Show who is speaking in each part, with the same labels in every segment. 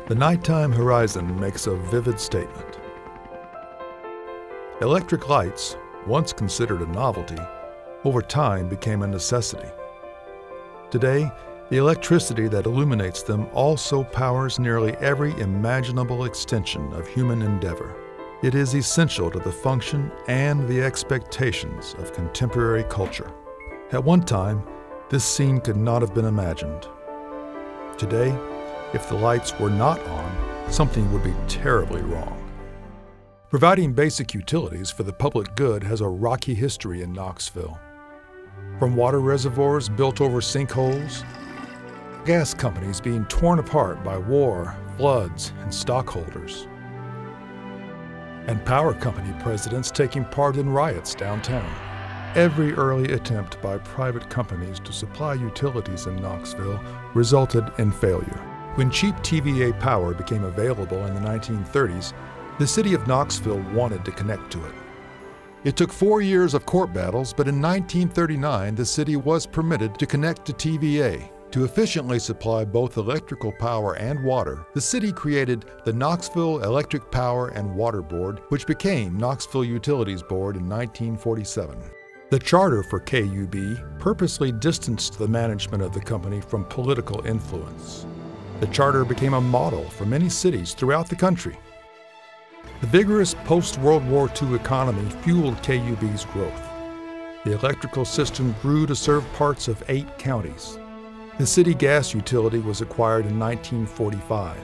Speaker 1: The nighttime horizon makes a vivid statement. Electric lights, once considered a novelty, over time became a necessity. Today, the electricity that illuminates them also powers nearly every imaginable extension of human endeavor. It is essential to the function and the expectations of contemporary culture. At one time, this scene could not have been imagined. Today, if the lights were not on, something would be terribly wrong. Providing basic utilities for the public good has a rocky history in Knoxville. From water reservoirs built over sinkholes, gas companies being torn apart by war, floods, and stockholders, and power company presidents taking part in riots downtown. Every early attempt by private companies to supply utilities in Knoxville resulted in failure. When cheap TVA power became available in the 1930s, the city of Knoxville wanted to connect to it. It took 4 years of court battles, but in 1939 the city was permitted to connect to TVA. To efficiently supply both electrical power and water, the city created the Knoxville Electric Power and Water Board, which became Knoxville Utilities Board in 1947. The charter for KUB purposely distanced the management of the company from political influence. The charter became a model for many cities throughout the country. The vigorous post-World War II economy fueled KUB's growth. The electrical system grew to serve parts of 8 counties. The city gas utility was acquired in 1945.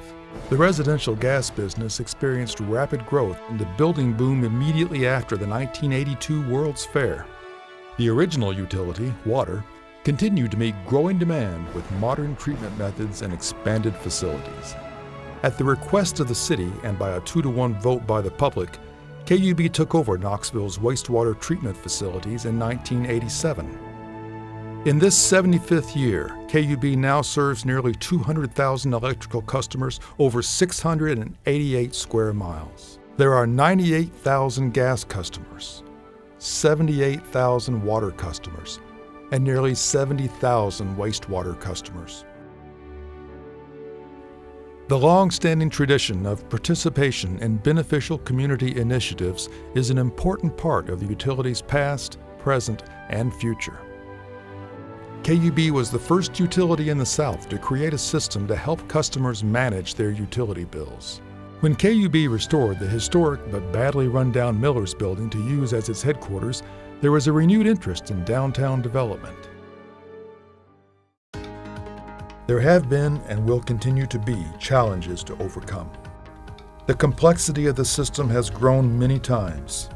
Speaker 1: The residential gas business experienced rapid growth and the building boom immediately after the 1982 World's Fair. The original utility, water, continued to meet growing demand with modern treatment methods and expanded facilities. At the request of the city and by a 2-to-1 vote by the public, KUB took over Knoxville's wastewater treatment facilities in 1987. In this 75th year, KUB now serves nearly 200,000 electrical customers over 688 square miles. There are 98,000 gas customers, 78,000 water customers, and nearly 70,000 wastewater customers. The long-standing tradition of participation in beneficial community initiatives is an important part of the utility's past, present, and future. KUB was the first utility in the South to create a system to help customers manage their utility bills. When KUB restored the historic but badly run-down Millers building to use as its headquarters, there was a renewed interest in downtown development. There have been and will continue to be challenges to overcome. The complexity of the system has grown many times.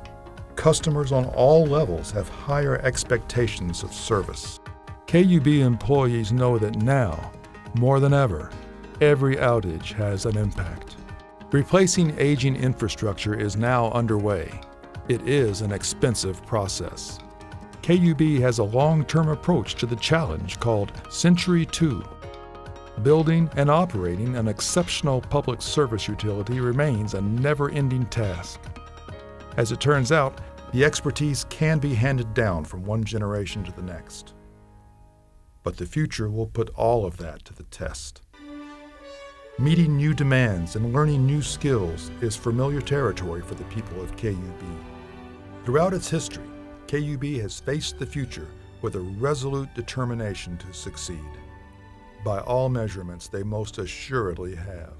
Speaker 1: Customers on all levels have higher expectations of service. KUB employees know that now, more than ever, every outage has an impact. Replacing aging infrastructure is now underway. It is an expensive process. KUB has a long-term approach to the challenge called Century 2. Building and operating an exceptional public service utility remains a never-ending task. As it turns out, the expertise can be handed down from one generation to the next. But the future will put all of that to the test. Meeting new demands and learning new skills is familiar territory for the people of KUB. Throughout its history, KUB has faced the future with a resolute determination to succeed. By all measurements, they most assuredly have.